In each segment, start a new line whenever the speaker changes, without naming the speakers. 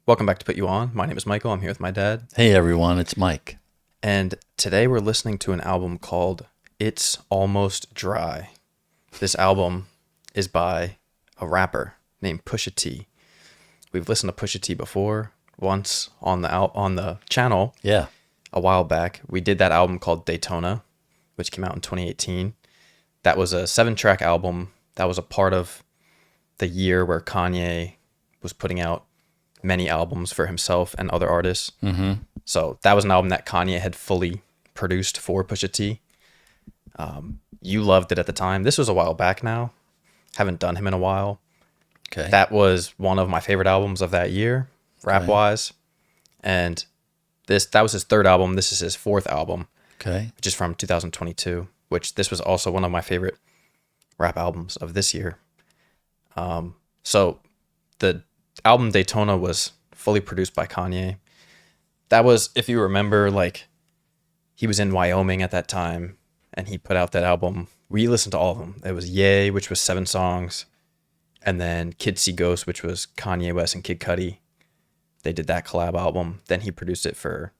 Welcome back to Put You On. My name is Michael. I'm here with my dad.
Hey everyone, it's Mike.
And today we're listening to an album called It's Almost Dry. This album is by a rapper named Pusha T. We've listened to Pusha T before, once on the channel.
Yeah.
A while back. We did that album called Daytona, which came out in 2018. That was a 7-track album. That was a part of the year where Kanye was putting out many albums for himself and other artists.
Mm-hmm.
So that was an album that Kanye had fully produced for Pusha T. You loved it at the time. This was a while back now. Haven't done him in a while.
Okay.
That was one of my favorite albums of that year, rap-wise. And that was his third album. This is his fourth album, which is from 2022, which this was also one of my favorite rap albums of this year. So the album Daytona was fully produced by Kanye. That was, if you remember, like, he was in Wyoming at that time, and he put out that album. We listened to all of them. It was Yay, which was 7 songs, and then Kids See Ghosts, which was Kanye West and Kid Cudi. They did that collab album. Then he produced it for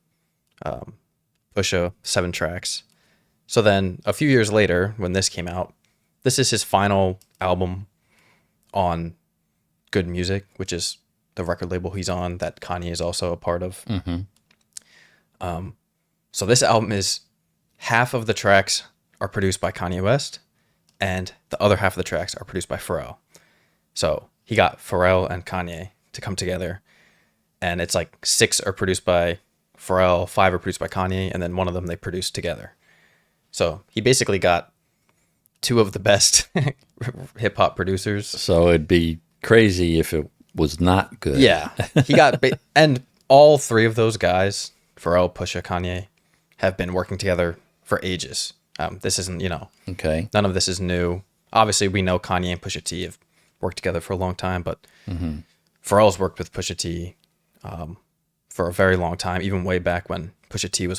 Pusha, 7 tracks. So then a few years later, when this came out, this is his final album on Good Music, which is the record label he's on that Kanye is also a part of.
Mm-hmm.
So this album is half of the tracks are produced by Kanye West, and the other half of the tracks are produced by Pharrell. So he got Pharrell and Kanye to come together, and it's like 6 are produced by Pharrell, 5 are produced by Kanye, and then one of them they produced together. So he basically got 2 of the best hip hop producers.
So it'd be crazy if it was not good.
Yeah. He got, and all 3 of those guys, Pharrell, Pusha, Kanye, have been working together for ages. This isn't,
Okay.
None of this is new. Obviously, we know Kanye and Pusha T have worked together for a long time, but Pharrell's worked with Pusha T for a very long time, even way back when Pusha T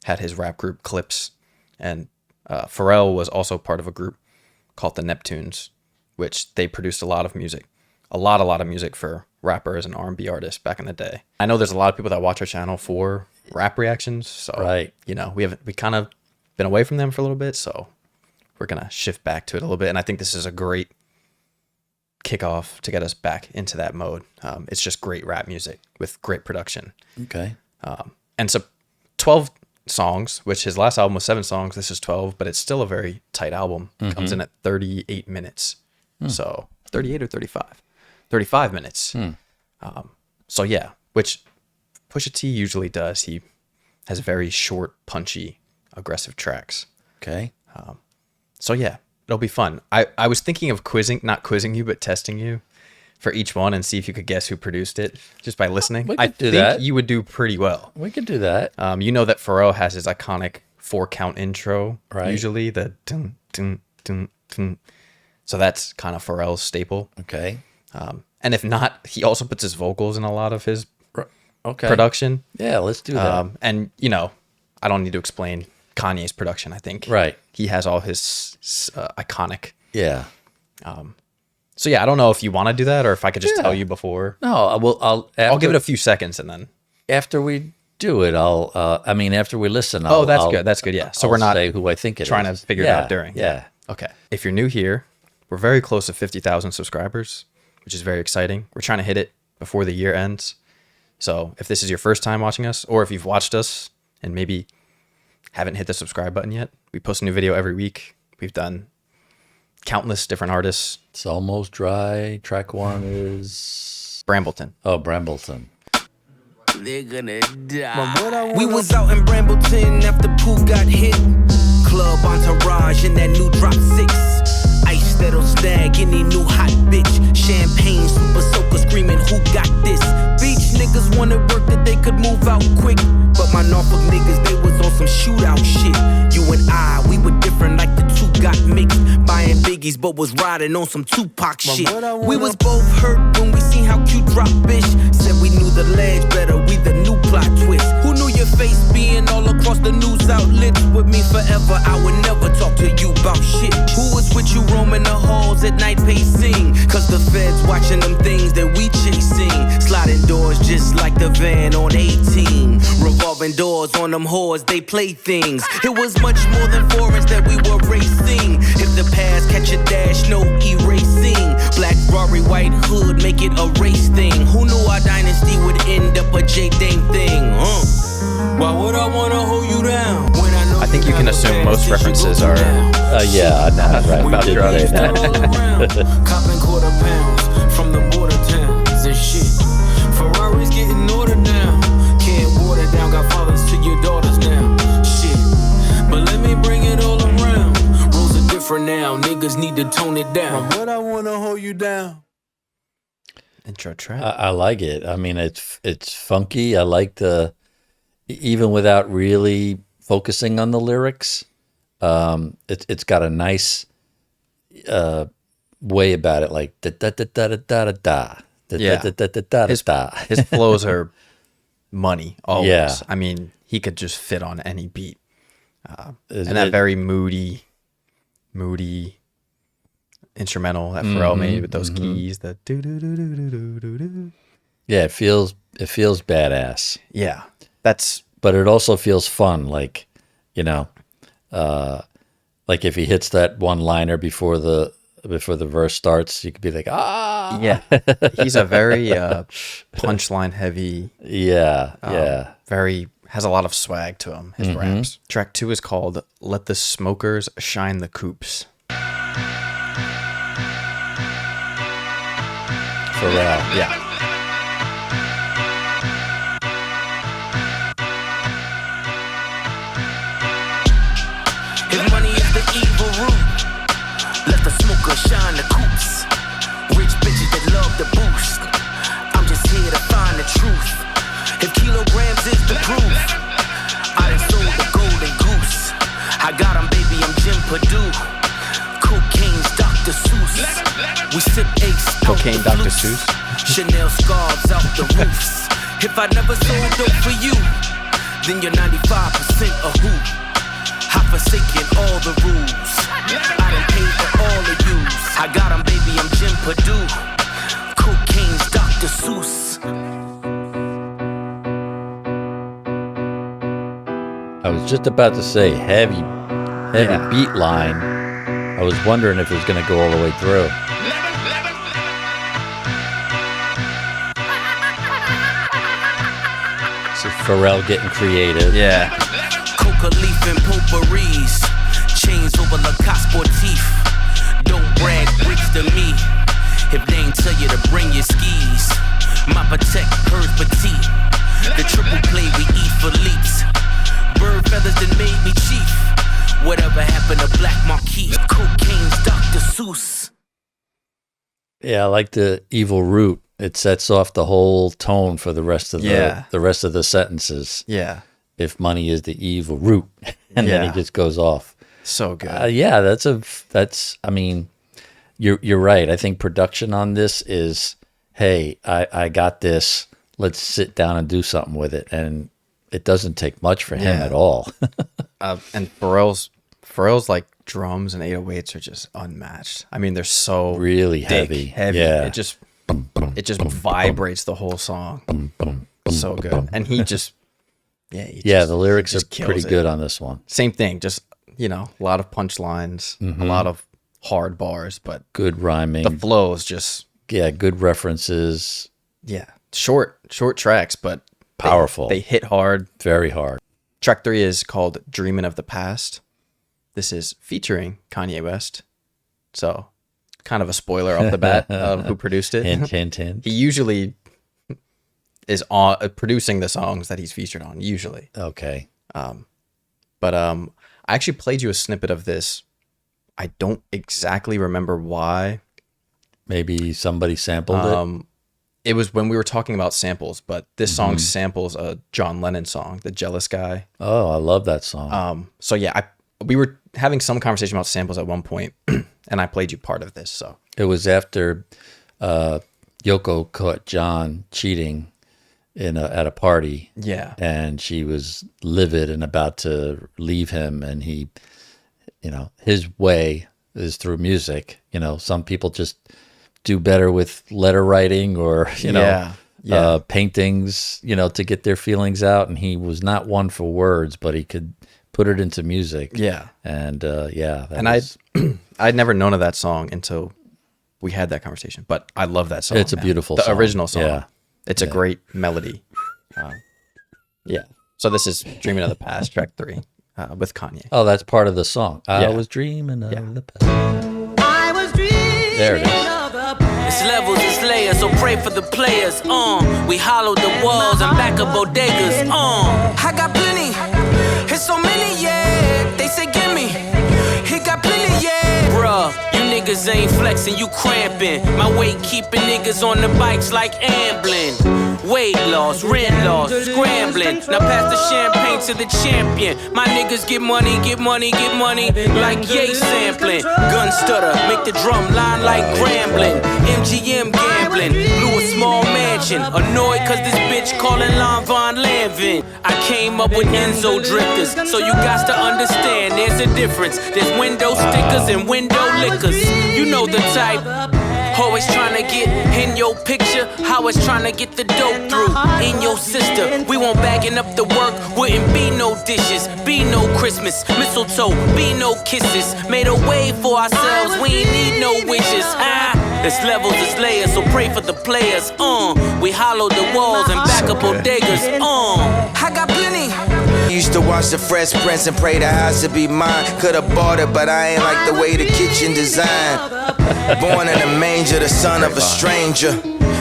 had his rap group Clips, and Pharrell was also part of a group called the Neptunes, which they produced a lot of music, a lot of music for rappers and R&B artists back in the day. I know there's a lot of people that watch our channel for rap reactions, so
right.
We kind of been away from them for a little bit, so we're gonna shift back to it a little bit. And I think this is a great kickoff to get us back into that mode. It's just great rap music with great production.
Okay.
And so 12 songs, which his last album was 7 songs. This is 12, but it's still a very tight album. Comes in at 38 minutes. So 38 or 35? 35 minutes. So yeah, which Pusha T usually does. He has very short, punchy, aggressive tracks.
Okay.
So yeah, it'll be fun. I was thinking of not quizzing you, but testing you for each one and see if you could guess who produced it just by listening.
We
I
could do
think
that.
you would do pretty well.
We could do that.
You know that Pharrell has his iconic 4-count intro,
Right.
usually the dun, dun, dun, dun. So that's kind of Pharrell's staple.
Okay.
And if not, he also puts his vocals in a lot of his
Okay.
production.
Yeah, let's do that.
And, I don't need to explain Kanye's production, I think.
Right.
He has all his iconic.
Yeah.
So, yeah, I don't know if you want to do that or if I could just tell you before.
No,
I'll give it a few seconds and then.
after we do it, after we listen,
that's good. That's good. Yeah. So we're not
say who I think it
trying
is.
to figure it out during.
Yeah.
Okay. If you're new here, we're very close to 50,000 subscribers, which is very exciting. We're trying to hit it before the year ends. So if this is your first time watching us, or if you've watched us and maybe haven't hit the subscribe button yet, we post a new video every week. We've done countless different artists.
It's Almost Dry. Track 1 is
Brambleton.
Oh, Brambleton.
They're gonna die. We was out in Brambleton after Pooh got hit. Club entourage in that new drop 6. Ice that'll snag any new hot bitch. Champagne super soaker screaming, who got this? Beach niggas wanted work that they could move out quick. But my Norfolk niggas, they was on some shootout shit. You and I, we were different like the two got mixed. Buying biggies but was riding on some Tupac shit. We was both hurt when we seen how cute drop bitch. Said we knew the ledge better, we the new plot twist. Who knew your face being all across the news outlets. With me forever, I would never talk to you about shit. Who was with you roaming the halls at night pacing? Cause the feds watching them things that we chasing. Sliding doors just like the van on 18. Revolving doors on them whores, they play things. It was much more than foreigns that we were racing. If the past catch a dash, no erasing. Black Rory, white hood, make it a race thing. Who knew our dynasty would end up a J-Dame thing? Why would I wanna hold you down? When I know
I think you can assume most references are.
Yeah, I'm right about drugs.
Copping quarter pounds from the border towns and shit. Ferraris getting ordered now. Can't water down, got fathers to your daughters now. Shit, but let me bring it all around. Rules are different now, niggas need to tone it down. Why would I wanna hold you down?
Intro track.
I like it. I mean, it's funky. I like even without really focusing on the lyrics, it's got a nice way about it, like da da da da da da da da da da da da.
His flows are money always.
Yeah.
I mean, he could just fit on any beat. And that very moody instrumental that Pharrell made with those keys. The do do do do do do do.
Yeah, it feels badass.
Yeah,
but it also feels fun. Like, like if he hits that one liner before the verse starts, you could be like, ah.
Yeah, he's a very punchline heavy.
Yeah,
very has a lot of swag to him. His raps. Track 2 is called "Let the Smokers Shine the Coops."
Pharrell.
Yeah.
If money is the evil root, let the smoker shine the coops. Rich bitches that love the boost. I'm just here to find the truth. If kilograms is the proof, I done sold the golden goose. I got 'em, baby, I'm Jim Purdue. Cocaine's Dr. Seuss. We sip ace.
Cocaine Dr. Seuss.
Chanel scarves out the roofs. If I never sold dope for you, then you're 95% a who. I've forsaken all the rules. I done paid for all the use. I got 'em, baby, I'm Jim Purdue. Cocaine's Dr. Seuss.
I was just about to say heavy beat line. I was wondering if it was going to go all the way through. So Pharrell getting creative.
Yeah.
Coca leaf and potpourris. Chains over Lacoste Sportif. Don't brag bricks to me if they ain't tell you to bring your skis. My protect hers petite. The triple play we eat for leaps. Bird feathers that made me chief. Whatever happened to Black Marquis? Cocaine's Dr. Seuss.
Yeah, I like the evil root. It sets off the whole tone for the rest of the sentences.
Yeah.
If money is the evil root, and then he just goes off.
So good.
Yeah, that's. I mean, you're right. I think production on this is, hey, I got this. Let's sit down and do something with it, and it doesn't take much for him at all.
And Pharrell's like drums and 808s are just unmatched. I mean, they're so
really
heavy.
Yeah,
it just vibrates the whole song. So good, and he just
the lyrics are pretty good on this one.
Same thing, just a lot of punchlines, a lot of hard bars, but
good rhyming.
The flow is just
good references.
Yeah, short tracks, but
powerful.
They hit hard,
very hard.
Track 3 is called "Dreamin' of the Past." This is featuring Kanye West, so kind of a spoiler off the bat of who produced it.
Hint, hint, hint.
He usually is producing the songs that he's featured on. Usually,
okay.
But I actually played you a snippet of this. I don't exactly remember why.
Maybe somebody sampled it.
It was when we were talking about samples, but this song samples a John Lennon song, "The Jealous Guy."
Oh, I love that song.
So yeah, we were having some conversation about samples at one point, and I played you part of this. So
it was after Yoko caught John cheating, at a party.
Yeah.
And she was livid and about to leave him. And he, his way is through music. Some people just do better with letter writing or, paintings, to get their feelings out. And he was not one for words, but he could put it into music.
Yeah.
And
I'd never known of that song until we had that conversation, but I love that song.
It's a beautiful song.
The original song.
Yeah.
It's a great melody. Yeah. So this is Dreaming of the Past, track 3, with Kanye.
Oh, that's part of the song. I was dreaming of the past.
I was dreaming.
There it is.
It's levels, it's layers, so pray for the players. We hollowed the walls and back up bodegas. I got plenty. It's so many, yeah. They say gimme. He got plenty, yeah. Bruh, you niggas ain't flexing, you cramping. My weight keeping niggas on the bikes like ambling. Weight loss, rent loss, scrambling. Now pass the champagne to the champion. My niggas get money, get money, get money. Like Ye sampling. Gun stutter, make the drum line like Grambling. MGM gambling, blew a small mansion. Annoyed cause this bitch calling Lon Von Lanvin. I came up with Enzo drifters, so you got to understand there's a difference. There's window stickers and window liquors. You know the type. Always trying to get in your picture, always trying to get the dope through. In your sister, we won't bagging up the work. Wouldn't be no dishes, be no Christmas, mistletoe, be no kisses. Made a way for ourselves, we ain't need no wishes. It's levels, it's layers, so pray for the players. We hollowed the walls and back up bodegas. I got plenty.
Used to watch the Fresh Prince and pray the house would be mine. Could've bought it, but I ain't like the way the kitchen designed. Born in a manger, the son of a stranger.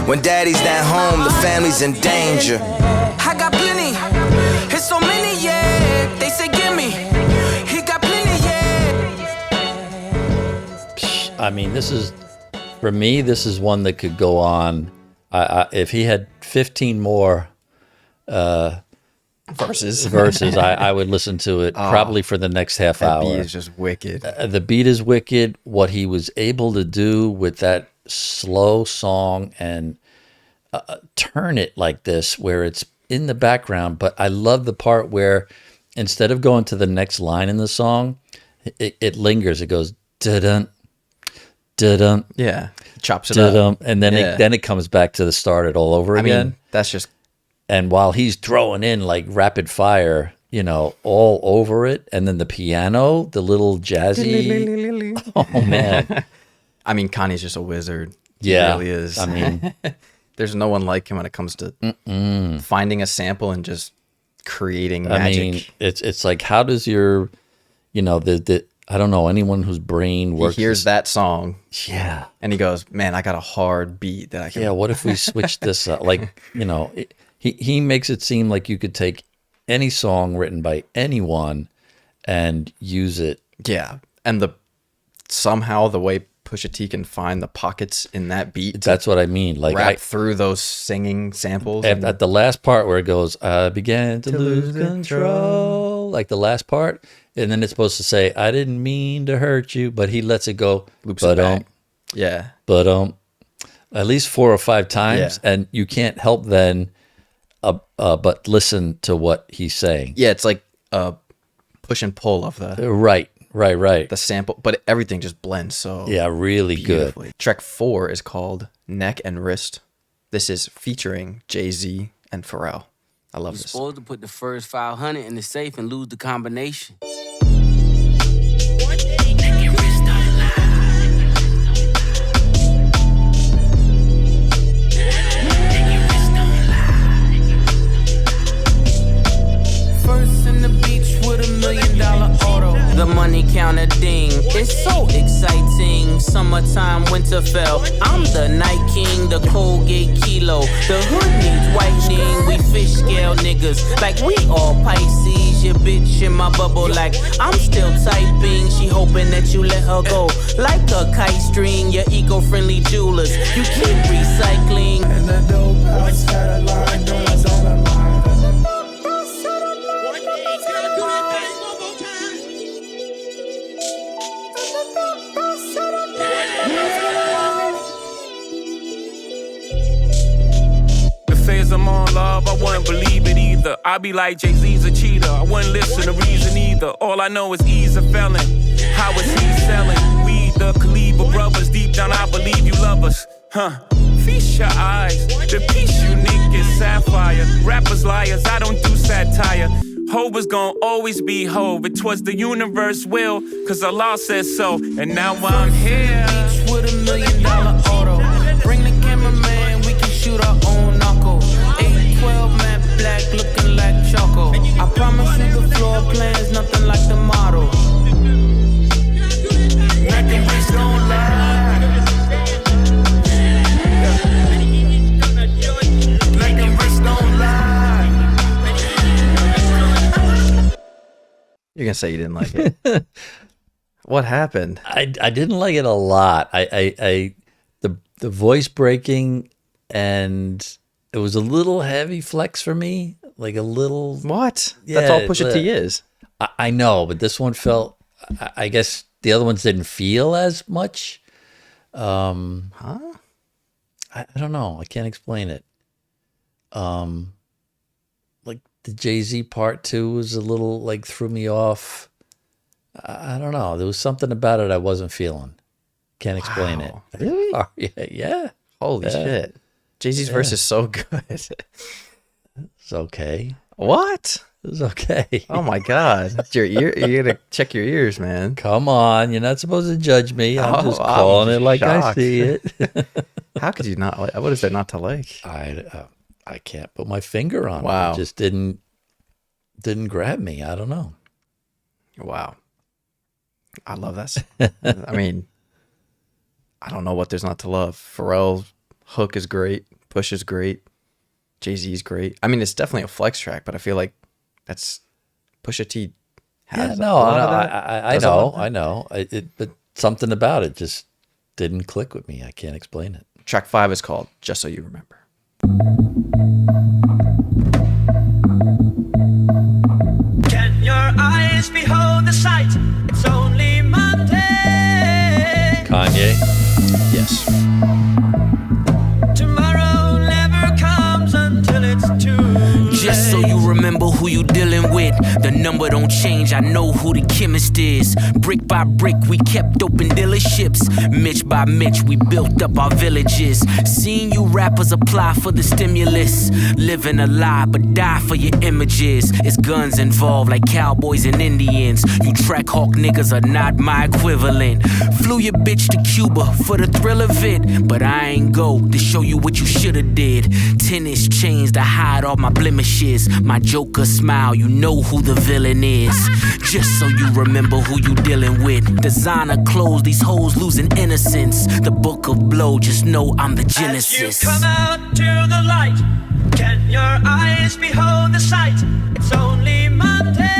When daddy's not home, the family's in danger.
I got plenty. It's so many, yeah. They say gimme. He got plenty, yeah.
I mean, for me, this is one that could go on. If he had 15 more
verses,
I would listen to it probably for the next half hour.
The beat is just wicked.
The beat is wicked. What he was able to do with that slow song and turn it like this, where it's in the background. But I love the part where instead of going to the next line in the song, it lingers. It goes da-dun, da-dun.
Yeah, chops it
da-dun,
up,
and then it comes back to the start it all over again.
I mean, that's just.
And while he's throwing in like rapid fire, all over it, and then the piano, the little jazzy. Oh man!
I mean, Kanye's just a wizard.
Yeah,
he really is.
I mean,
there's no one like him when it comes to finding a sample and just creating magic.
I mean, it's like, how does your, I don't know, anyone whose brain works.
He hears that song.
Yeah.
And he goes, man, I got a hard beat that I can.
Yeah, what if we switch this up? Like, he makes it seem like you could take any song written by anyone and use it.
Yeah. And somehow the way Pusha T can find the pockets in that beat.
That's what I mean. Like
rap through those singing samples.
At the last part where it goes, I began to lose control. Like the last part. And then it's supposed to say, I didn't mean to hurt you. But he lets it go.
Loops it back. Yeah.
But at least 4 or 5 times. Yeah. And you can't help then but listen to what he's saying.
Yeah, it's like a push and pull of the...
Right. The
sample, but everything just blends so
really good.
Track 4 is called Neck and Wrist. This is featuring Jay-Z and Pharrell. I love this.
You're supposed to put the first 500 in the safe and lose the combination. First in the beach with $1 million auto. The money counter ding, it's so exciting. Summertime, Winterfell. I'm the Night King, the Colgate Kilo. The hood needs whitening. We fish scale niggas like we all Pisces. Your bitch in my bubble like I'm still typing. She hoping that you let her go like a kite string. Your eco-friendly jewelers, you keep recycling.
And the dope house had a line, dollars on the line.
I'm on love, I wouldn't believe it either. I be like Jay-Z's a cheater, I wouldn't listen to reason either. All I know is he's a felon. How is he selling? We the Khalifa brothers, deep down I believe you love us. Feast your eyes, the piece unique is sapphire. Rappers liars, I don't do satire. Hov is gon' always be Hov. It was the universe will, cause Allah says so. And now I'm here.
Beach with $1 million auto. Bring the cameraman, we can shoot our own knuckle. 812 matte black, looking like Choco. I promise you the floor plan's nothing like the model. Nothing rich don't lie. Nothing rich don't lie.
You're gonna say you didn't like it. What happened?
I didn't like it a lot. The voice breaking, and it was a little heavy flex for me. Like a little.
What?
Yeah,
that's all Pusha T is.
I know, but this one felt. I guess the other ones didn't feel as much. I don't know. I can't explain it. Like the Jay-Z part 2 was a little like threw me off. I don't know. There was something about it I wasn't feeling. Can't explain it.
Really?
Oh, yeah.
Holy shit. Jay-Z's verse is so good.
It's okay.
What?
It was okay.
Oh my God. It's your ear. You gotta check your ears, man.
Come on. You're not supposed to judge me. I'm just
I'm
calling it like I
shocked.
see it.
How could you not like? What is there not to like?
I can't put my finger on
Wow.
it. It just didn't grab me. I don't know.
Wow. I love that song. I mean, I don't know what there's not to love. Pharrell's hook is great. Push is great. Jay-Z's great. I mean, it's definitely a flex track, but I feel like that's Pusha T has.
Yeah, no, I know. But something about it just didn't click with me. I can't explain it.
Track 5 is called Just So You Remember.
Can your eyes behold the sight? It's only Monday.
Kanye.
Yes.
Tomorrow never comes until it's too late.
Just so you remember who you dealing with. The number don't change, I know who the chemist is. Brick by brick, we kept open dealerships. Mitch by Mitch, we built up our villages. Seeing you rappers apply for the stimulus. Living a lie, but die for your images. It's guns involved like cowboys and Indians. You track hawk niggas are not my equivalent. Flew your bitch to Cuba for the thrill of it. But I ain't go to show you what you shoulda did. Tennis chains to hide all my blemishes. My Joker smile, you know who the villain is. Just so you remember who you dealing with. Designer clothes, these hoes losing innocence. The book of blow, just know I'm the genesis.
As you come out to the light, can your eyes behold the sight? It's only Monday.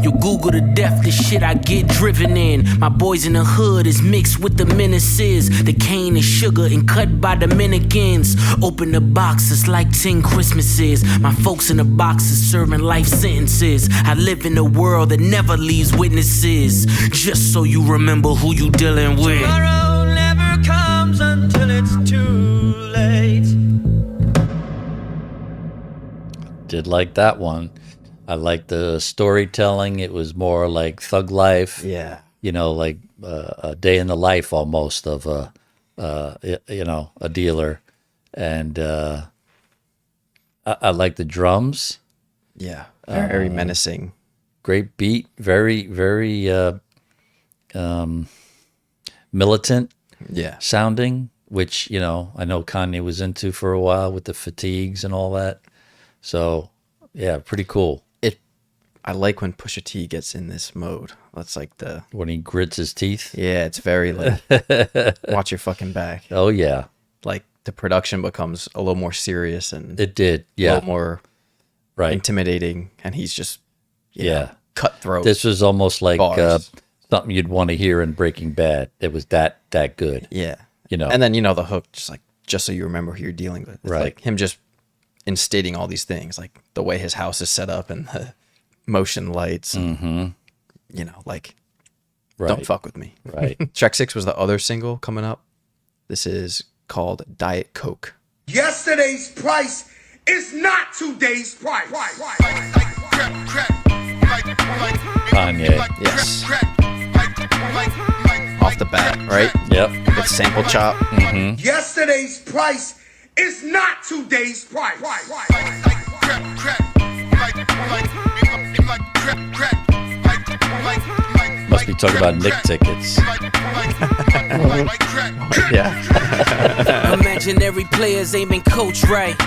You Google to death the shit I get driven in. My boys in the hood is mixed with the menaces. The cane is sugar and cut by Dominicans. Open the box, it's like 10 Christmases. My folks in the boxes serving life sentences. I live in a world that never leaves witnesses. Just so you remember who you dealing with.
Tomorrow never comes until it's too late.
Did like that one. I like the storytelling. It was more like thug life.
Yeah.
You know, like a day in the life almost of a dealer. And I like the drums.
Yeah. Very menacing.
Great beat. Very, very militant
Yeah.
sounding, which, you know, I know Kanye was into for a while with the fatigues and all that. So, yeah, pretty cool.
I like when Pusha T gets in this mode. That's like
When he grits his teeth.
yeah, it's very like, watch your fucking back.
Oh, yeah.
Like the production becomes a little more serious and
It did.
a
Yeah.
little more
Right.
intimidating. And he's just,
Yeah.
cutthroat.
This was almost like
Bars.
something you'd want to hear in Breaking Bad. It was that good.
Yeah.
You know.
And then, the hook, just so you remember who you're dealing with. It's
Right.
like him just instating all these things, like the way his house is set up and the motion lights. And,
Right.
don't fuck with me.
Right.
Track 6 was the other single coming up. This is called Diet Coke.
Yesterday's price is not today's price.
Kanye.
Yes. Off the bat, right?
Yep.
With sample chop.
Yesterday's price is not today's price.
Must be talking about Nick tickets.
Yeah.
Imaginary players aiming coach right.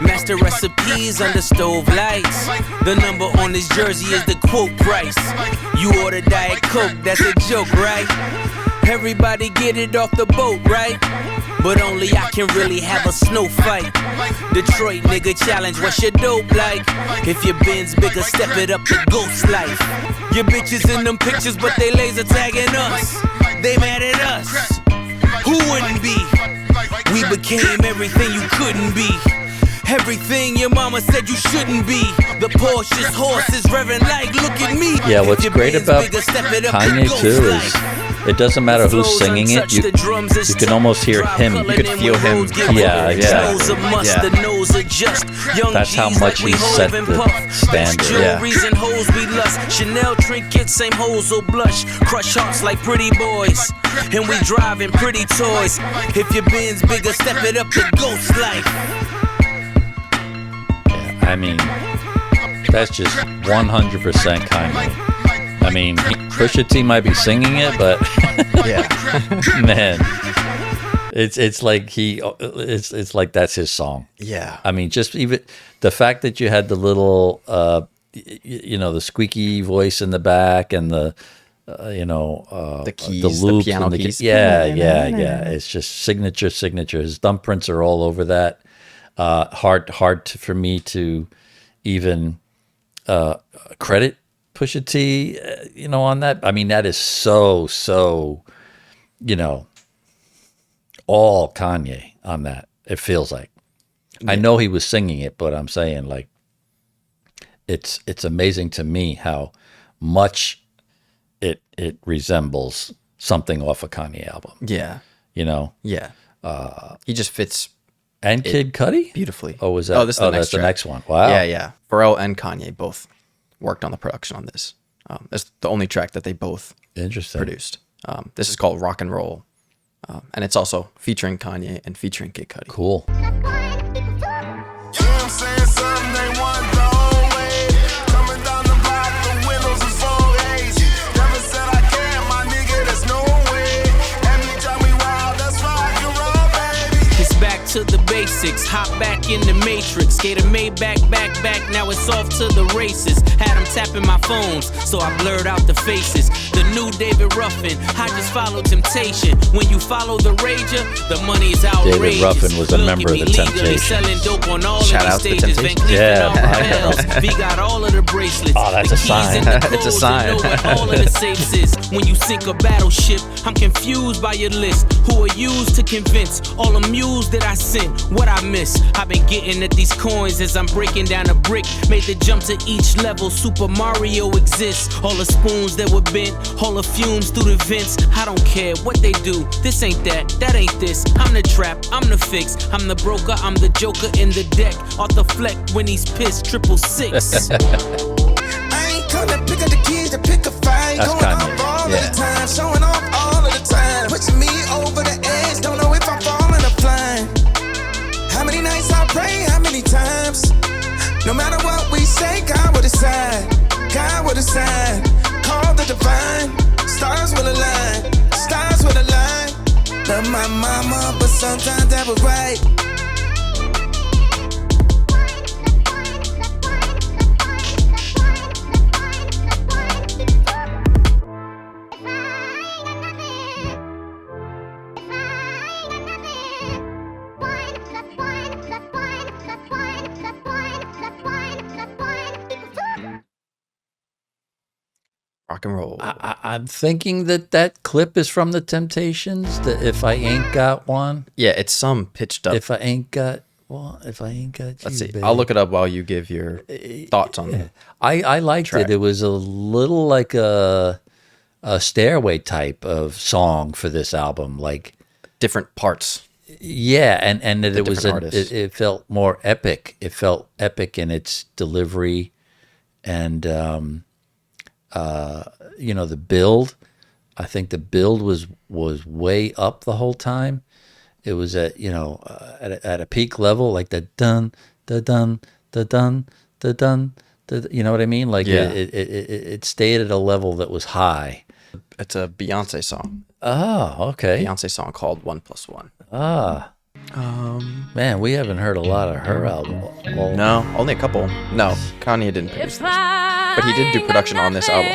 Master recipes under stove lights. The number on his jersey is the quote price. You order Diet Coke, that's a joke, right? Everybody get it off the boat, right? But only I can really have a snow fight. Detroit nigga challenge, what's your dope like? If your bin's bigger, step it up to ghost life. Your bitches in them pictures, but they laser tagging us. They mad at us. Who wouldn't be? We became everything you couldn't be. Everything your mama said you shouldn't be. The Porsche's horses revving like, look at me.
Yeah, what's great about Kanye too is it doesn't matter who's singing it. You can almost hear him.
You could feel him.
Yeah, exactly. That's how much he set the standard.
Jewelries and hoes we lust. Chanel trinkets, same hoes will blush. Crush hearts like pretty boys. And we driving pretty toys. If your bin's bigger, step it up to ghost life.
I mean, that's just 100% Kanye. I mean, Pusha T might be singing it, but man, it's like that's his song.
Yeah.
I mean, just even the fact that you had the little, the squeaky voice in the back and the
keys,
the loops,
the piano
and
keys.
Yeah. It's just signature. His thumbprints are all over that. Hard for me to even credit Pusha T, on that. I mean, that is so, all Kanye on that. It feels like. Yeah. I know he was singing it, but I'm saying like, it's amazing to me how much it resembles something off a Kanye album.
Yeah.
Yeah.
He just fits.
And Kid Cudi?
Beautifully.
Oh, was that?
Oh, this is the next
that's
track.
The next one. Wow.
Yeah. Pharrell and Kanye both worked on the production on this. It's the only track that they both produced. This is called Rock and Roll. And it's also featuring Kanye and featuring Kid Cudi.
Cool.
To the basics, hop back in the matrix. Gator made back, now it's off to the races. Had them tapping my phones, so I blurred out the faces. The new David Ruffin, I just followed temptation. When you follow the rager, the money is outrageous.
David Ruffin was a member of the Temptations.
Selling dope on all
Shout
of
out
the
to the
stages.
Temptations.
V got all of the bracelets.
Oh, that's a sign.
It's a sign.
Know what all of the safes is. When you sink a battleship, I'm confused by your list. Who are used to convince? All amused that I sent what I miss. I've been getting at these coins as I'm breaking down a brick. Made the jump to each level. Super Mario exists. All the spoons that were bent, all the fumes through the vents. I don't care what they do. This ain't that ain't this. I'm the trap, I'm the fix. I'm the broker, I'm the joker in the deck. Off the fleck when he's pissed, 666.
I ain't come to pick up the keys to pick a fight.
That's
going
Kanye.
off all of the time, showing off all of the time. Pushing me over the edge, don't know if I'm falling or flying. How many nights I pray, how many times? No matter what we say, God will decide. God will decide. Call the divine. Stars will align. Stars will align. Love my mama, but sometimes that was right.
Rock and Roll.
I'm thinking that clip is from the Temptations. The If I Ain't Got One.
Yeah, it's some pitched up.
If I ain't got if I ain't got you,
Let's see.
baby.
I'll look it up while you give your thoughts on it.
I liked
track.
it. It was a little like a stairway type of song for this album, like
Different parts.
Yeah, and that it was
artists.
it felt more epic. It felt epic in its delivery, and the build. I think the build was way up the whole time. It was at at a peak level, like the dun da dun da dun da dun. You know what I mean? Like it stayed at a level that was high.
It's a Beyonce song.
Oh, okay.
Beyonce song called 1+1.
Ah. Man, we haven't heard a lot of her album.
No, only a couple. No, Kanye didn't produce this, but he did do production on this album.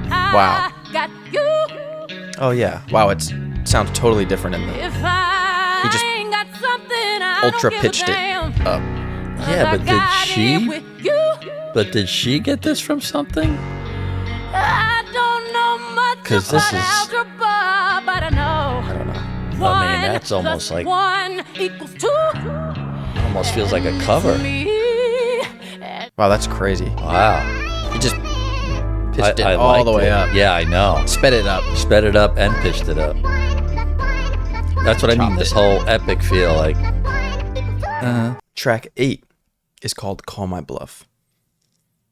Wow. Oh yeah. Wow, it sounds totally different in the. He just ultra pitched it up.
Yeah, but did she get this from something?
I don't know much.
Because this is.
But I know.
I don't know.
I mean, that's almost like.
1 = 2.
Almost feels like a cover.
Wow, that's crazy.
Wow.
He just pitched it all the way up.
Yeah, I know.
Sped it up.
Sped it up and pitched it up. That's what I mean. This whole epic feel like.
Track 8 is called "Call My Bluff."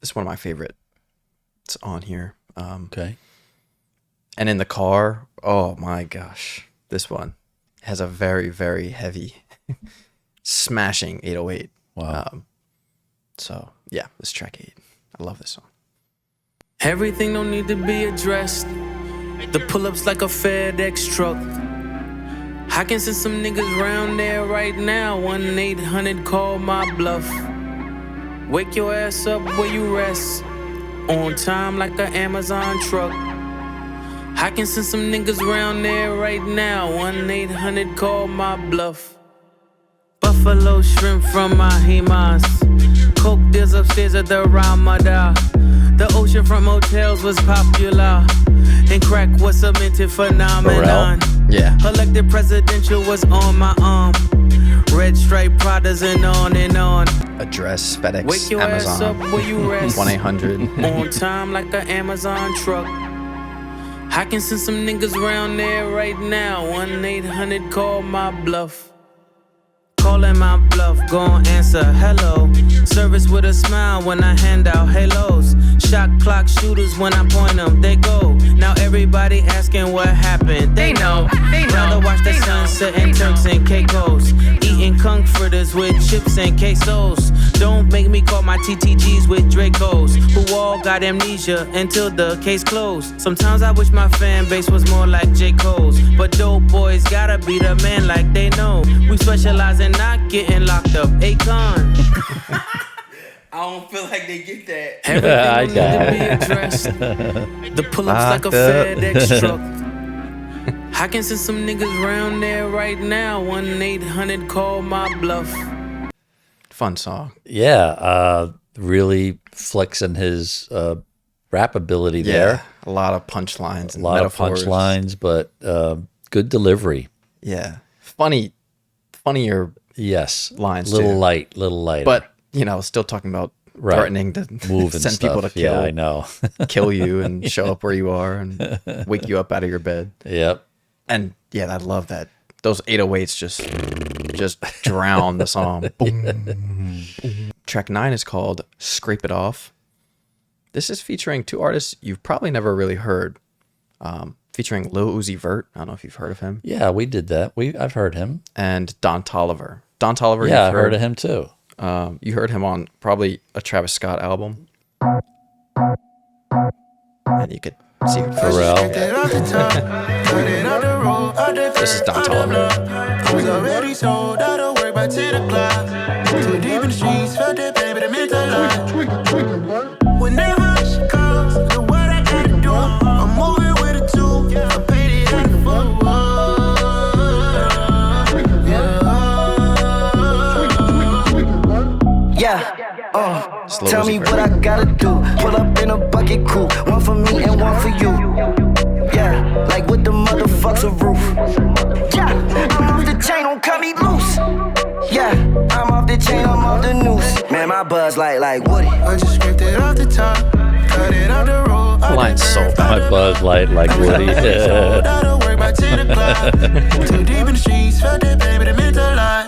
This is one of my favorite. It's on here.
Okay.
And in the car, oh my gosh, this one has a very, very heavy, smashing 808.
Wow.
So
yeah, this track 8. I love this song.
everything don't need to be addressed. The pull-ups like a FedEx truck. I can send some niggas round there right now. 1-800 call my bluff. Wake your ass up where you rest. On time like an Amazon truck. I can send some niggas round there right now. 1-800 call my bluff. Buffalo shrimp from my Himas. Coke deals upstairs at the Ramada. The oceanfront motels was popular. And crack was a minted phenomenon.
Yeah.
Elected presidential was on my arm. Red stripe Pradas and on and on.
Address, FedEx,
Wake your
Amazon.
ass up where you rest.
1-800.
On time like an Amazon truck. I can send some niggas round there right now. 1-800 call my bluff. Calling my bluff, gon' answer hello. Service with a smile when I hand out halos. Shot clock shooters when I point them, they go. Now everybody asking what happened. They know. Rather watch the sunset and Turks and Caicos. Eating kung fritters with chips and quesos. Don't make me call my TTGs with Dracos, who all got amnesia until the case closed. Sometimes I wish my fan base was more like J. Cole's, but dope boys gotta be the man like they know. We specialize in not getting locked up. Akon. I don't feel like they get that. Everything need to be addressed. The pull-ups like a FedEx truck. I can send some niggas round there right now. 1-800 call my bluff.
Fun song.
Yeah, really flexing his rap ability there.
A lot of punchlines.
A lot
metaphors.
of punchlines, but good delivery.
Yeah. Funnier
Yes.
lines
Little
too.
light.
But, still talking about threatening to
move and
send
stuff.
people to kill.
Yeah, I know.
kill you and show up where you are and wake you up out of your bed.
Yep.
And yeah, I love that. Those 808s just drown the song. Boom. Track 9 is called Scrape It Off. This is featuring 2 artists you've probably never really heard. Featuring Lil Uzi Vert. I don't know if you've heard of him.
Yeah, we did that. I've heard him.
And Don Toliver. Don Toliver,
yeah, I've heard of him too.
You heard him on probably a Travis Scott album. And you could see who
Pharrell.
This is Don Toliver.
Whenever she calls, the what I gotta do, I'm moving with a tool. I paid it in full. Tell me what I gotta do. Pull up in a bucket coupe, one for me and one for you. Yeah, like with the motherfucks a roof. Yeah, I'm off the chain, don't cut me loose. Yeah, I'm off the chain, I'm off the noose. Man, my buzz like Woody. I just scraped it off the top, cut it off the road.
Line's so bad.
My Buzz Light like Woody.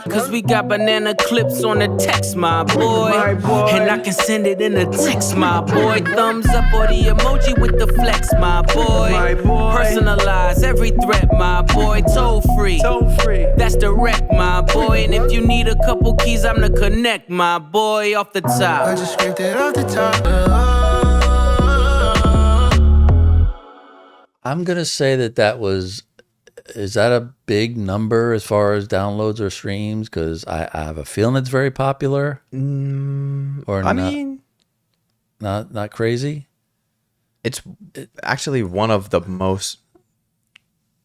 Cause we got banana clips on the text, my boy. And I can send it in a text, my boy. Thumbs up or the emoji with the flex, my boy. Personalize every threat, my boy. Toll free. That's direct, my boy. And if you need a couple keys, I'm the connect, my boy. Off the top. I just scraped it off the top.
I'm going to say that was, is that a big number as far as downloads or streams? Because I have a feeling it's very popular. Or
I
not,
mean,
not crazy.
It's actually one of the most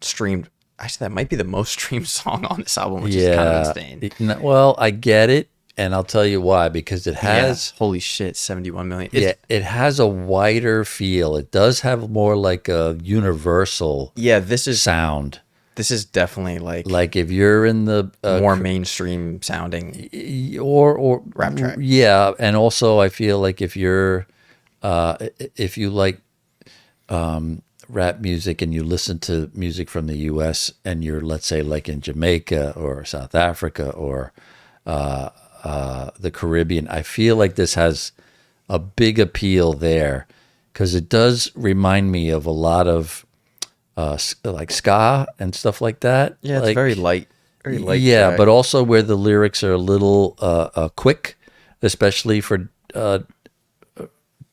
streamed. Actually, that might be the most streamed song on this album, which is kind of insane.
Well, I get it. And I'll tell you why, because it has...
holy shit, 71 million.
It has a wider feel. It does have more like a universal sound.
This is definitely
like if you're in the...
more mainstream sounding
or
rap track.
Yeah, and also I feel like if you're... if you like rap music and you listen to music from the U.S. and you're, let's say, like in Jamaica or South Africa or... the Caribbean, I feel like this has a big appeal there because it does remind me of a lot of like ska and stuff like that.
Yeah, it's
like,
very light.
Yeah,
track.
but also where the lyrics are a little quick, especially for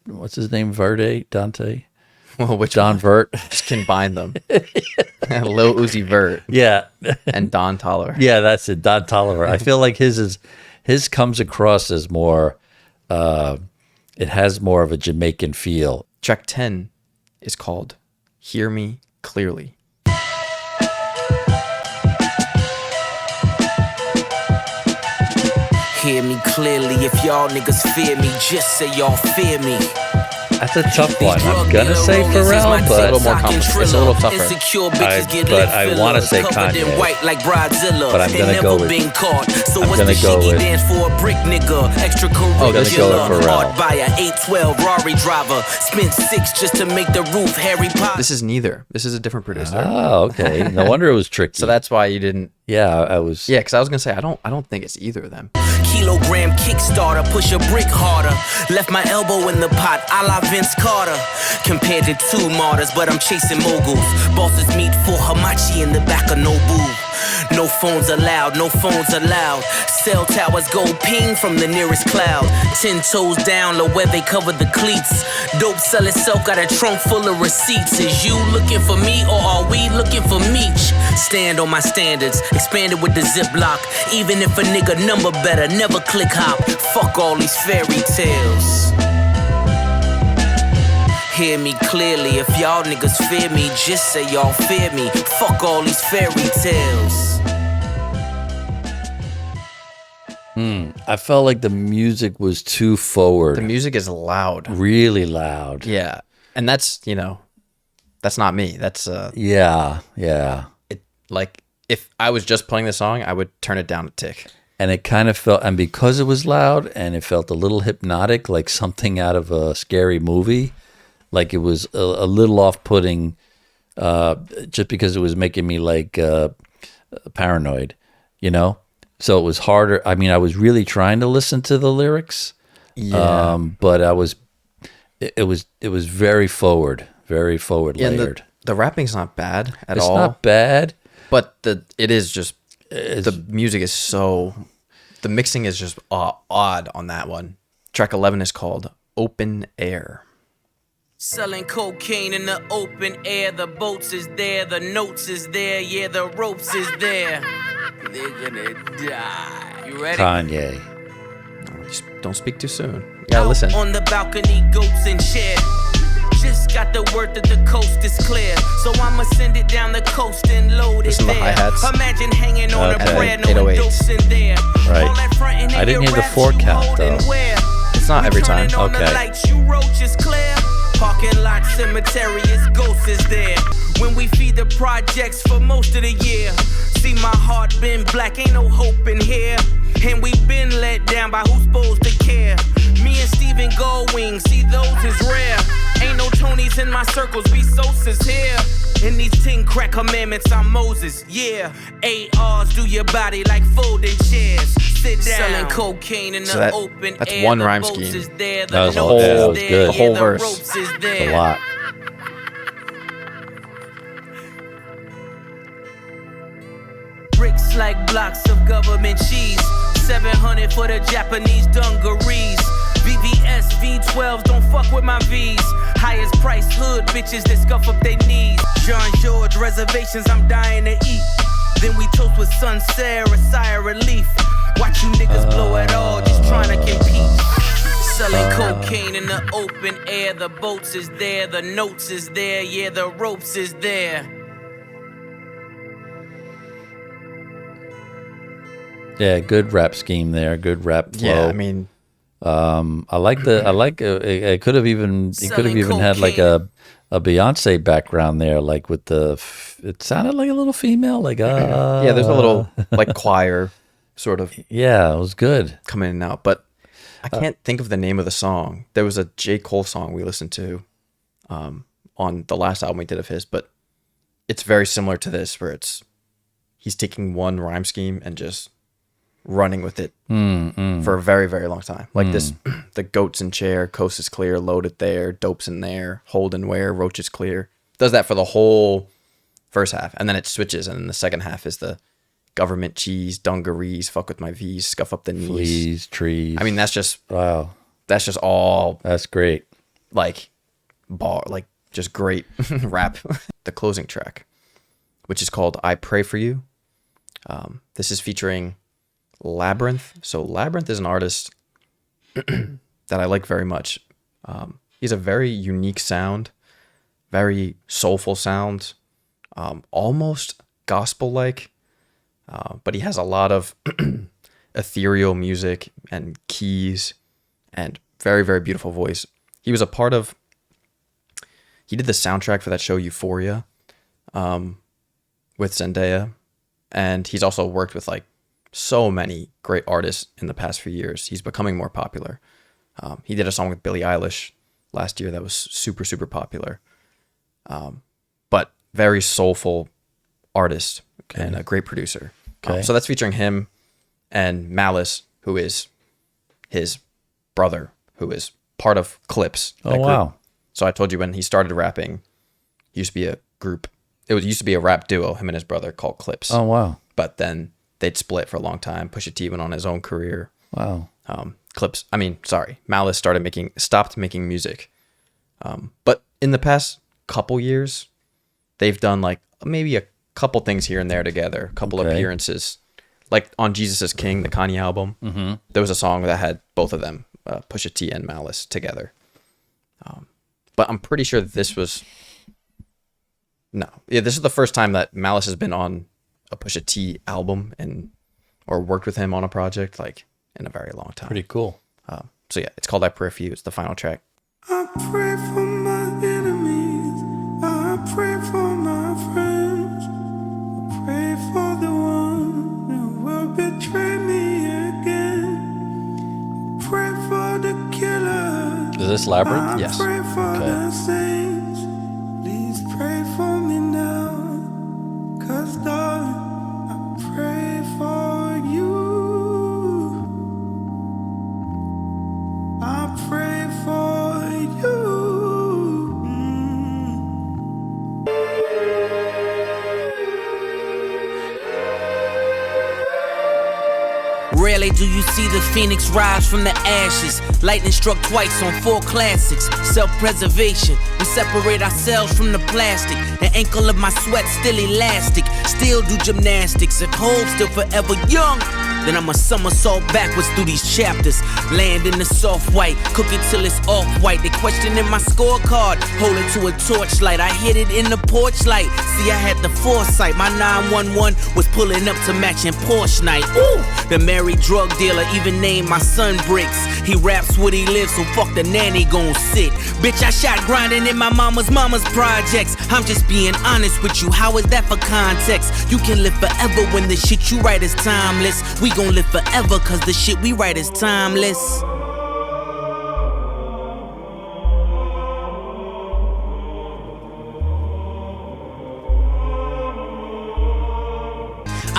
what's his name, Dante.
Well, which
Don
one?
Vert?
Just combine them. Lil Uzi Vert.
Yeah,
and Don Toliver.
Yeah, that's it, Don Toliver. I feel like his comes across as more. It has more of a Jamaican feel.
Track 10 is called "Hear Me Clearly."
Hear me clearly, if y'all niggas fear me, just say y'all fear me.
That's a tough one. I'm gonna say Pharrell, but
a little more complicated. It's a little tougher.
But I want to say Kanye. But I'm gonna go with. I'm gonna go with.
I'm gonna
go with Pharrell.
By a 812 Rari driver, spent 6 just to make the roof Harry Potter.
This is neither. This is a different producer.
Oh, okay. No wonder it was tricky.
So that's why you didn't.
Yeah, I was.
Yeah, because I was gonna say I don't think it's either of them.
Kilogram Kickstarter, push a brick harder. Left my elbow in the pot, a la Vince Carter. Compared to 2 martyrs, but I'm chasing moguls. Bosses meet for Hamachi in the back of Nobu. No phones allowed, no phones allowed. Cell towers go ping from the nearest cloud. 10 toes down, low where they cover the cleats. Dope sell itself, got a trunk full of receipts. Is you looking for me or are we looking for Meech? Stand on my standards, expanded with the Ziploc. Even if a nigga number better, never click hop. Fuck all these fairy tales. Hear me clearly, if y'all niggas fear me, just say y'all fear me. Fuck all these fairy tales.
I felt like the music was too forward.
The music is loud.
Really loud.
Yeah. And that's, that's not me. That's
Yeah.
It, like if I was just playing the song, I would turn it down a tick.
And it kind of felt, and because it was loud and it felt a little hypnotic, like something out of a scary movie. Like it was a little off-putting, just because it was making me like paranoid, So it was harder. I mean, I was really trying to listen to the lyrics, but it was very forward layered.
The rapping's not bad at all.
It's not bad,
but it is just the music is so. The mixing is just odd on that one. Track 11 is called "Open Air."
Selling cocaine in the open air. The boats is there, the notes is there, yeah, the ropes is there. They're gonna die. You ready?
Kanye.
Just don't speak too soon. You gotta listen.
On the balcony, goats and chair. Just got the word that the coast is clear, so I'ma send it down the coast and load it
Listen to the
there.
hi-hats.
Imagine hanging on a prayer, no
808s.
dopes in there.
Right. I didn't hear the 4 count though.
It's not every time.
Okay.
Parking lot cemetery is ghosts is there. When we feed the projects for most of the year. See my heart been black, ain't no hope in here. And we been let down by who's supposed to care. Me and Steven Goldwing, see those is rare. Ain't no Tonys in my my circles, we Sosa's here. In these 10 crack commandments, I'm Moses, yeah. ARs do your body like folding chairs. Sit down. Selling cocaine in the open
that's
air.
one
The
rhyme
boats
scheme.
is there, the
That was
notes
all-
is
that was
there,
good.
The whole
yeah,
verse.
ropes is
A
there.
lot.
Bricks like blocks of government cheese. 700 for the Japanese dungarees. VVS V12s, don't fuck with my V's. Highest price hood bitches that scuff up their knees. Jean George reservations, I'm dying to eat. Then we toast with Sun Sarah, Sire Relief. Watch you niggas blow it all, just trying to compete. Selling cocaine in the open air. The boats is there, the notes is there, yeah, the ropes is there.
Yeah, good rap scheme there. Good rap flow.
Yeah, I mean,
it could have even had like a Beyonce background there, like with it sounded like a little female, like
yeah, there's a little like choir sort of
yeah, it was good.
coming in and out, but I can't think of the name of the song. There was a J. Cole song we listened to on the last album we did of his, but it's very similar to this, where he's taking one rhyme scheme and just running with it for a very, very long time. Like this, the goat's in chair, coast is clear, loaded there, dope's in there, hold and wear, roach is clear. Does that for the whole first half, and then it switches, and then the second half is the government cheese, dungarees, fuck with my V's, scuff up the knees.
Fleas, trees.
I mean, that's just
wow.
that's just all
That's great.
like just great rap. The closing track, which is called I Pray For You. This is featuring Labyrinth. So Labyrinth is an artist that I like very much. He's a very unique sound, very soulful sound, almost gospel-like, but he has a lot of ethereal music and keys and very, very beautiful voice. He was a part of, he did the soundtrack for that show Euphoria with Zendaya, and he's also worked with like so many great artists in the past few years. He's becoming more popular. He did a song with Billie Eilish last year that was super, super popular. But very soulful artist and a great producer. So that's featuring him and Malice, who is his brother, who is part of Clips.
Oh, wow.
So I told you when he started rapping, he used to be a group. It used to be a rap duo, him and his brother, called Clips.
Oh, wow.
But then they'd split for a long time. Pusha T went on his own career.
Wow.
Malice stopped making music. But in the past couple years, they've done like maybe a couple things here and there together, a couple appearances. Like on Jesus is King, the Kanye album, there was a song that had both of them, Pusha T and Malice, together. But I'm pretty sure that this is the first time that Malice has been on a Pusha T album or worked with him on a project like in a very long time.
Pretty cool.
So yeah, it's called I Pray For You. It's the final track.
I pray for my enemies. I pray for my friends. I pray for the one who will betray me again. I pray for the killer.
Is this Labyrinth?
Yes.
I pray for the saints. Please pray for me now. 'Cause darling, I pray for you. I pray for you.
Rarely do you see the phoenix rise from the ashes. Lightning struck twice on 4 classics. Self-preservation, we separate ourselves from the plastic. The ankle of my sweat still elastic. Still do gymnastics. If hope's still forever young, then I'm a somersault backwards through these chapters. Land in the soft white, cook it till it's off-white. They questioning my scorecard, hold it to a torchlight. I hit it in the porch light. See, I had the foresight. My 911 was pulling up to matching Porsche night. Ooh, the married drug dealer even named my son Bricks. He raps what he lives, so fuck the nanny gon' sit. Bitch, I shot grinding in my mama's projects. I'm just being honest with you, how is that for context? You can live forever when the shit you write is timeless. We gon' live forever cause the shit we write is timeless.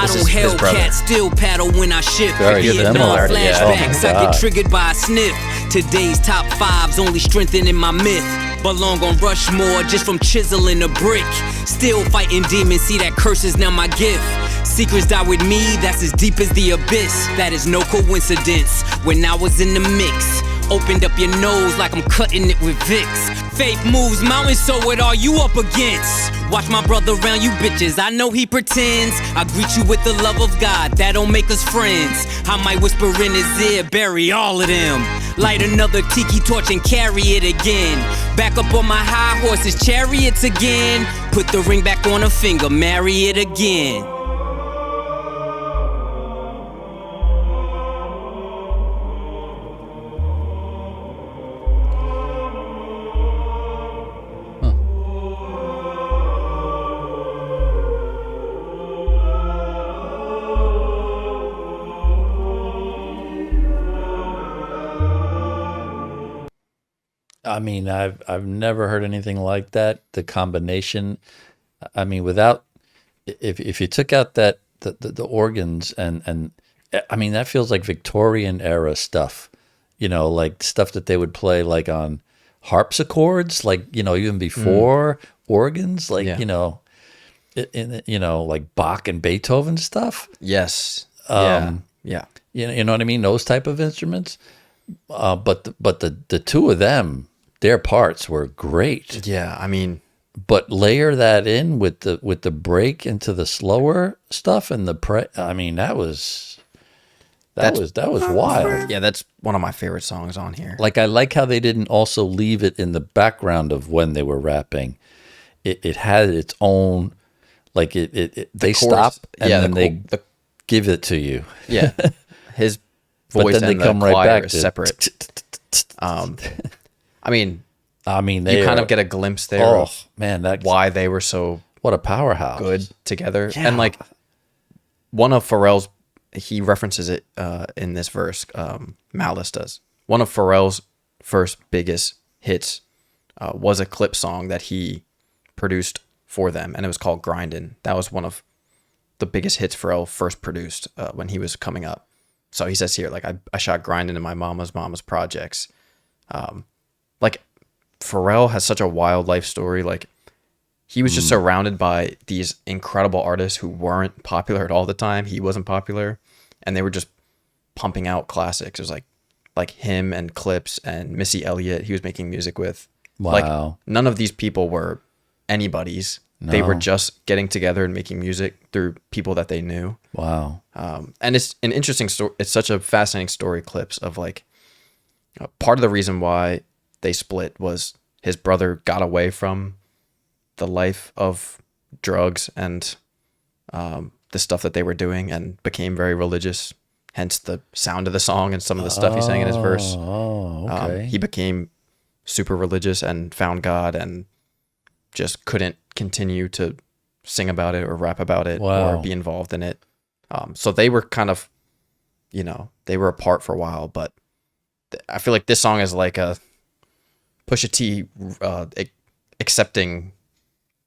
This is his brother.
Hellcat still paddle when I shift.
Very similar.
Flashbacks,
Yeah.
I get triggered by a sniff. Today's top fives only strengthening my myth. Belong on Rushmore just from chiseling a brick. Still fighting demons, see that curse is now my gift. Secrets die with me, that's as deep as the abyss. That is no coincidence. When I was in the mix, opened up your nose like I'm cutting it with Vicks. Faith moves mountains, so what are you up against? Watch my brother around you bitches, I know he pretends. I greet you with the love of God, that don't make us friends. I might whisper in his ear, bury all of them. Light another tiki torch and carry it again. Back up on my high horse's chariots again. Put the ring back on her finger, marry it again.
I mean, I've never heard anything like that. The combination, I mean, without if you took out that the organs and I mean, that feels like Victorian era stuff, you know, like stuff that they would play like on harpsichords, like, you know, even before organs, like, you know, you know, like Bach and Beethoven stuff.
Yes.
Yeah. You know what I mean? Those type of instruments. But the two of them, their parts were great.
Yeah, I mean,
but layer that in with the break into the slower stuff and I mean, that was wild.
Yeah, that's one of my favorite songs on here.
Like, I like how they didn't also leave it in the background of when they were rapping. It had its own, like they stop and then they give it to you.
Yeah, his voice
but then
and
they come
the
right
choir
back
is
to
separate. I mean,
they
you kind of get a glimpse there of why they were so
what a powerhouse
good together. Yeah. And like one of Pharrell's, he references it in this verse, Malice does. One of Pharrell's first biggest hits was a clip song that he produced for them, and it was called Grindin'. That was one of the biggest hits Pharrell first produced when he was coming up. So he says here, like, I shot grinding in my mama's projects. Like, Pharrell has such a wild life story. Like, he was just surrounded by these incredible artists who weren't popular at all the time. He wasn't popular, and they were just pumping out classics. It was like him and Clips and Missy Elliott he was making music with.
Wow.
Like, none of these people were anybody's. No. They were just getting together and making music through people that they knew.
Wow.
And it's an interesting story. It's such a fascinating story, Clips, of like part of the reason why they split was his brother got away from the life of drugs and the stuff that they were doing and became very religious. Hence the sound of the song and some of the stuff he sang in his verse.
Oh, okay.
He became super religious and found God and just couldn't continue to sing about it or rap about it or be involved in it. So they were kind of, you know, they were apart for a while, but I feel like this song is like a Pusha T accepting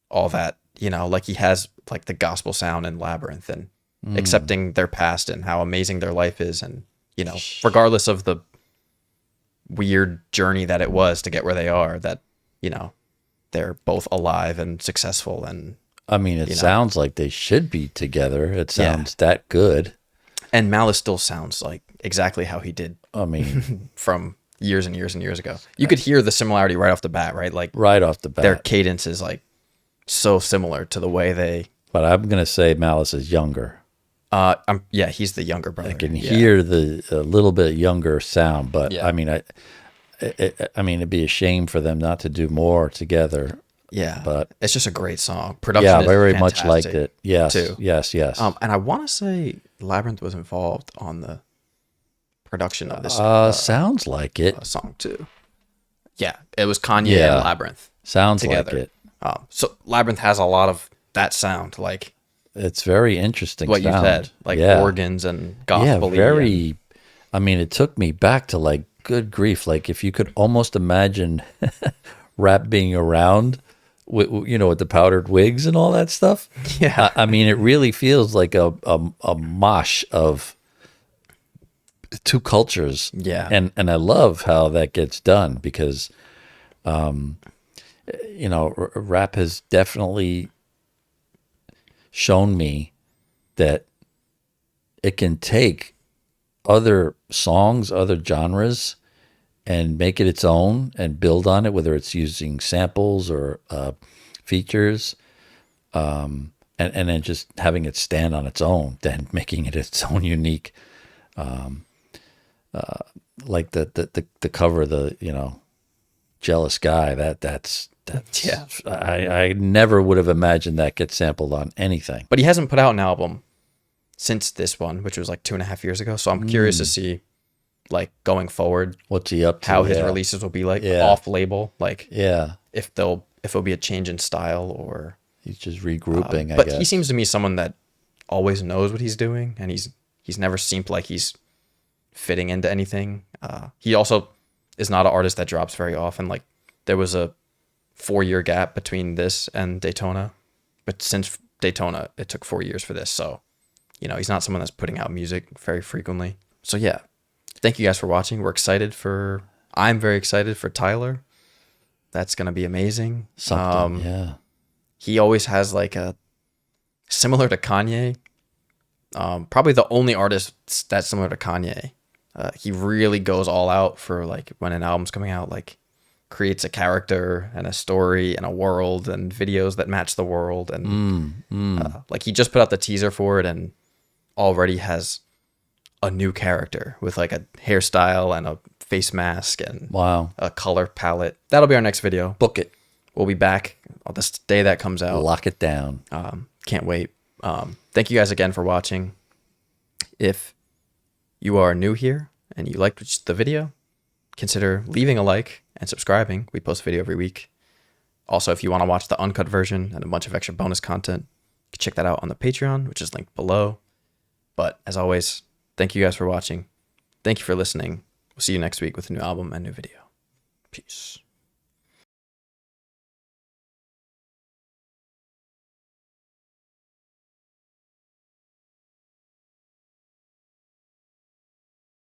all that, you know, like he has like the gospel sound in Labyrinth and accepting their past and how amazing their life is. And, you know, regardless of the weird journey that it was to get where they are, that, you know, they're both alive and successful. And
I mean, it sounds like they should be together. It sounds that good.
And Malice still sounds like exactly how he did.
I mean,
from years and years and years ago. You could hear the similarity right off the bat, right? Like
right off the bat.
Their cadence is like so similar to the way they.
But I'm gonna say Malice is younger.
He's the younger brother.
I can hear the a little bit younger sound, but I mean, I mean, it'd be a shame for them not to do more together.
Yeah,
but
it's just a great song. Production, is
very much liked it. Yes,
too.
Yes.
And I want to say Labyrinth was involved on the production of this.
Sounds like it.
Song too. Yeah, it was Kanye and Labyrinth.
Sounds
together.
like it.
So Labyrinth has a lot of that sound, like
it's very interesting.
What
sound.
You said, like organs and gospel.
Yeah, very. I mean, it took me back to like, good grief, like if you could almost imagine rap being around with the powdered wigs and all that stuff.
Yeah.
I mean, it really feels like a mosh of two cultures.
Yeah.
And I love how that gets done because, rap has definitely shown me that it can take other songs, other genres, and make it its own and build on it, whether it's using samples or features, and then just having it stand on its own, then making it its own unique, like the cover of the Jealous Guy. That's
Yeah.
I never would have imagined that gets sampled on anything.
But he hasn't put out an album since this one, which was like 2.5 years ago. So I'm curious to see, like, going forward,
what's he up to?
How his releases will be like off label, like if it'll be a change in style or
he's just regrouping.
But he seems to me someone that always knows what he's doing, and he's never seemed like he's fitting into anything. He also is not an artist that drops very often. Like, there was a 4-year gap between this and Daytona, but since Daytona, it took 4 years for this. So, he's not someone that's putting out music very frequently. So yeah, thank you guys for watching. I'm very excited for Tyler. That's going to be amazing.
Yeah.
He always has like similar to Kanye, probably the only artist that's similar to Kanye. He really goes all out for, like, when an album's coming out, like, creates a character and a story and a world and videos that match the world. And like, he just put out the teaser for it and already has a new character with, like, a hairstyle and a face mask and a color palette. That'll be our next video.
Book it.
We'll be back on the day that comes out.
Lock it down.
Can't wait. Thank you guys again for watching. If you are new here and you liked the video, consider leaving a like and subscribing. We post a video every week. Also, if you want to watch the uncut version and a bunch of extra bonus content, you can check that out on the Patreon, which is linked below. But as always, thank you guys for watching. Thank you for listening. We'll see you next week with a new album and new video. Peace.